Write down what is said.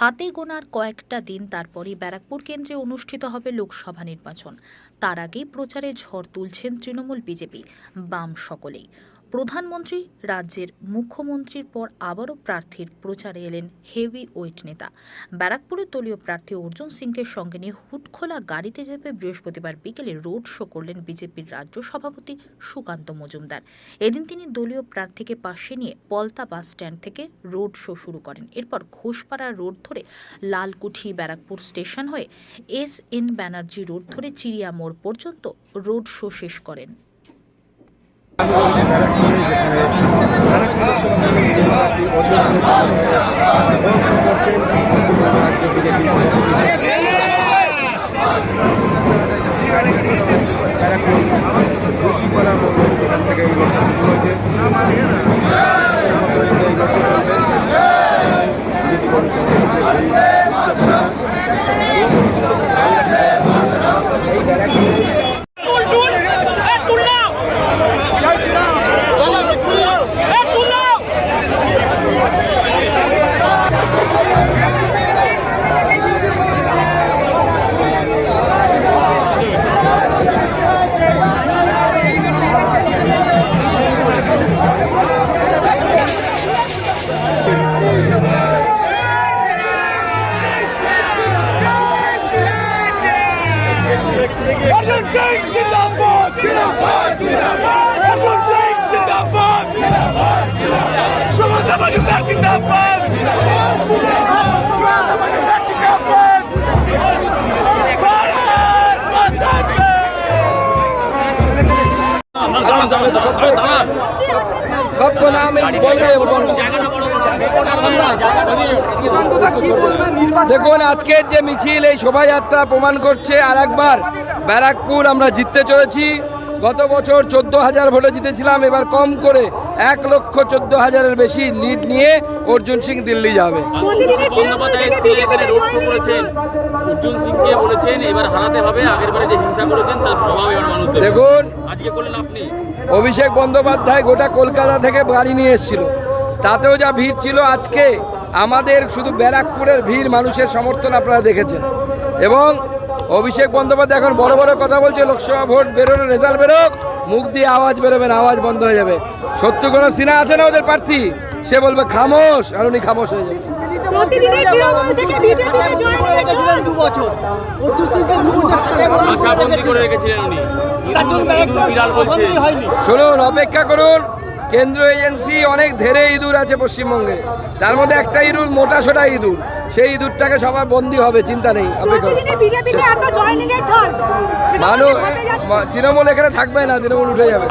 হাতে গোনার কয়েকটা দিন তারপরই ব্যারাকপুর কেন্দ্রে অনুষ্ঠিত হবে লোকসভা নির্বাচন। তার আগেই প্রচারে ঝড় তুলছেন তৃণমূল, বিজেপি, বাম সকলেই। প্রধানমন্ত্রী, রাজ্যের মুখ্যমন্ত্রীর পর আবারও প্রার্থীর প্রচারে এলেন হেভি ওয়েট নেতা। ব্যারাকপুরের দলীয় প্রার্থী অর্জুন সিংকে সঙ্গে নিয়ে হুটখোলা গাড়িতে চেপে বৃহস্পতিবার বিকেলে রোড শো করলেন বিজেপির রাজ্য সভাপতি সুকান্ত মজুমদার। এদিন তিনি দলীয় প্রার্থীকে পাশে নিয়ে পলতা বাস স্ট্যান্ড থেকে রোড শো শুরু করেন। এরপর ঘোষপাড়া রোড ধরে লালকুঠি ব্যারাকপুর স্টেশন হয়ে SN ব্যানার্জি রোড ধরে চিড়িয়া মোড় পর্যন্ত রোড শো শেষ করেন। Arjun Singh Zindabad! Arjun Singh Zindabad! Sumanta Majumdar Zindabad! Sumanta Majumdar Zindabad! Bharat Mata Ki! सबको नाम बोल रहे দেখুন, আজকের যে মিছিল এই শোভাযাত্রা প্রমাণ করছে আর একবার ব্যারাকপুর আমরা জিততে চলেছি। গত বছর 14,000 ভোটে জিতেছিলাম, এবার কম করে 1,14,000-এর বেশি লিড নিয়ে অর্জুন সিং দিল্লি যাবে। দেখুন, অভিষেক বন্দ্যোপাধ্যায় গোটা কলকাতা থেকে গাড়ি নিয়ে এসেছিল, তাতেও যা ভিড় ছিল, আজকে আমাদের শুধু ব্যারাকপুরের ভিড়, মানুষের সমর্থন আপনারা দেখেছেন। এবং অভিষেক বন্দ্যোপাধ্যায় এখন বড় বড় কথা বলছে, লোকসভা ভোট বেরোনো, রেজাল্ট বেরোক, মুখ দিয়ে আওয়াজ বেরোবে না, আওয়াজ বন্ধ হয়ে যাবে। শত্রুঘ্ন সিনহা আছে না ওদের প্রার্থী, সে বলবে খামোশ, আর উনি খামোশ হয়ে যাবে। শুনুন, অপেক্ষা করুন, কেন্দ্রীয় এজেন্সি অনেক ধেরে ইঁদুর আছে পশ্চিমবঙ্গে, তার মধ্যে একটা ইঁদুর মোটা সোটা ইঁদুর, সেই ইঁদুরটাকে সবার বন্দী হবে, চিন্তা নেই, অপেক্ষা। মানুষ তৃণমূল এখানে থাকবে না, তৃণমূল উঠে যাবে।